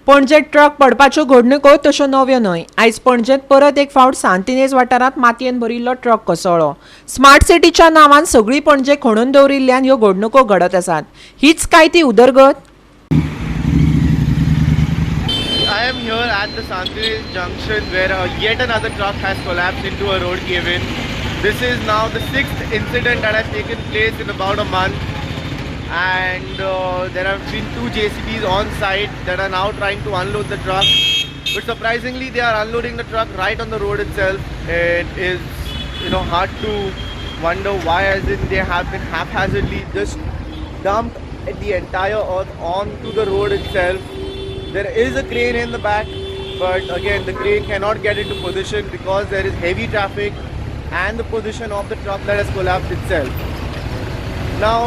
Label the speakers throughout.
Speaker 1: पणजेत truck पडपाच्यो घडणुको तश्यो नव्यो न्हय। आयज पणजेत परत एक फावट सांतिनेज वाठारांत मातयेन भरिल्लो ट्रक कोसळ्ळो। स्मार्ट सिटीच्या नांवान सगळी पणजे खणून दवरिल्ल्यान ह्यो घडणुको घडत आसात। हीच काय ती उदरगत?
Speaker 2: I am here at the Santinez junction where yet another truck has collapsed into a road cave-in. This is now the 6th incident that has taken place in about a month, and there have been 2 JCBs on site that are now trying to unload the truck. But surprisingly, they are unloading the truck right on the road itself. It is, hard to wonder why, as in they have been haphazardly just dumped the entire earth onto the road itself. There is a crane in the back, but again the crane cannot get into position because there is heavy traffic and the position of the truck that has collapsed itself. Now,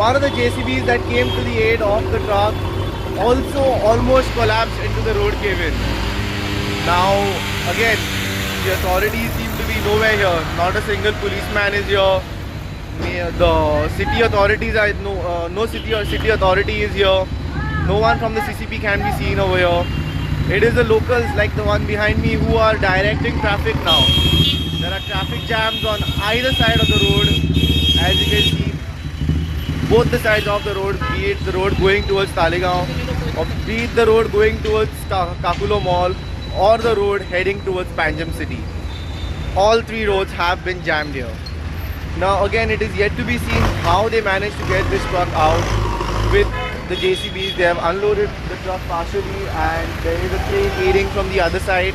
Speaker 2: one of the JCBs that came to the aid of the truck also almost collapsed into the road cave-in. Now, again, the authorities seem to be nowhere here. Not a single policeman is here. The city authorities are no city authority is here. No one from the CCP can be seen over here. It is the locals like the one behind me who are directing traffic now. There are traffic jams on either side of the road, as you can see. Both the sides of the road, be it the road going towards Talegaon, or be it the road going towards Kakulo Mall, or the road heading towards Panjim City. All 3 roads have been jammed here. Now again, it is yet to be seen how they managed to get this truck out with the JCBs. They have unloaded the truck partially, and there is a crane aiding from the other side.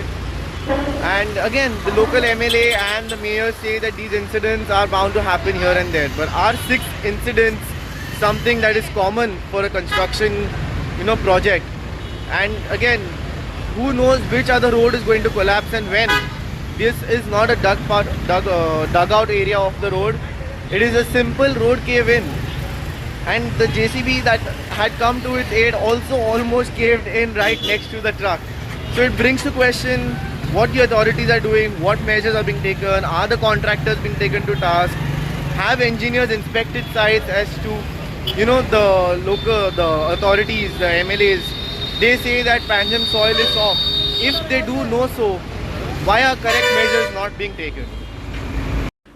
Speaker 2: And again, the local MLA and the mayor say that these incidents are bound to happen here and there. But are 6 incidents something that is common for a construction, project? And again, who knows which other road is going to collapse and when? This is not a dugout area of the road. It is a simple road cave-in. And the JCB that had come to its aid also almost caved in right next to the truck. So it brings to question what the authorities are doing, what measures are being taken, are the contractors being taken to task, have engineers inspected sites as to, the authorities, the MLAs, they say that Panjim soil is soft. If they do know so, why are correct measures not being taken?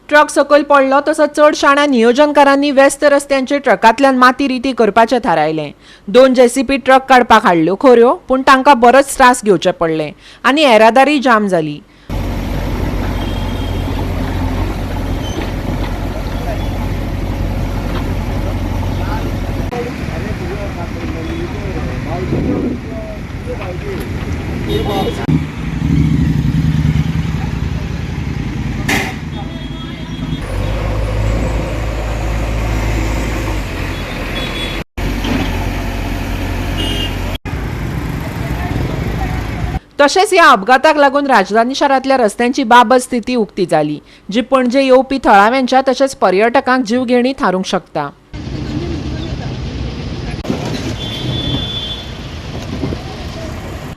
Speaker 1: Truck सकयल पडलो तसो चड शाण्या नियोजनकारांनी व्यस्त रस्त्यांचेर ट्रकांतल्यान माती रिती करपाचें थारायलें। 2 JCB ट्रक काडपाक हाडल्यो खऱ्यो, पूण तांकां बरोच त्रास घेवचे पडले आनी येरादारी जाम जाली। तशेंच ह्या अपघाताक लागून राजधानी शारांतल्या रस्त्यांची बाबत स्थिती उक्ती जाली, जी पणजे येवपी थळाव्यांच्या तशेंच पर्यटकांक जीवघेणी थारूंक शकता।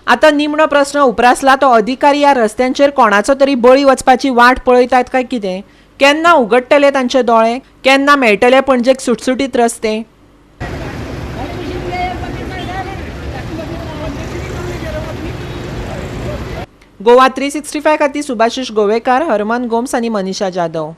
Speaker 1: आता निमणो प्रस्न उपरासला तो अधिकारी ह्या रस्त्यांचेर कोणाचो तरी बळी वचपाची वाट पळयतात काय कितें? केन्ना उगडटले तांचे दोळे? केन्ना मेळटले पणजेक सुटसुटीत रस्ते? गोवा 365 खातीर सुभाशीश गोवेकार, हरमन गोम्स आनी मनीषा जाधव।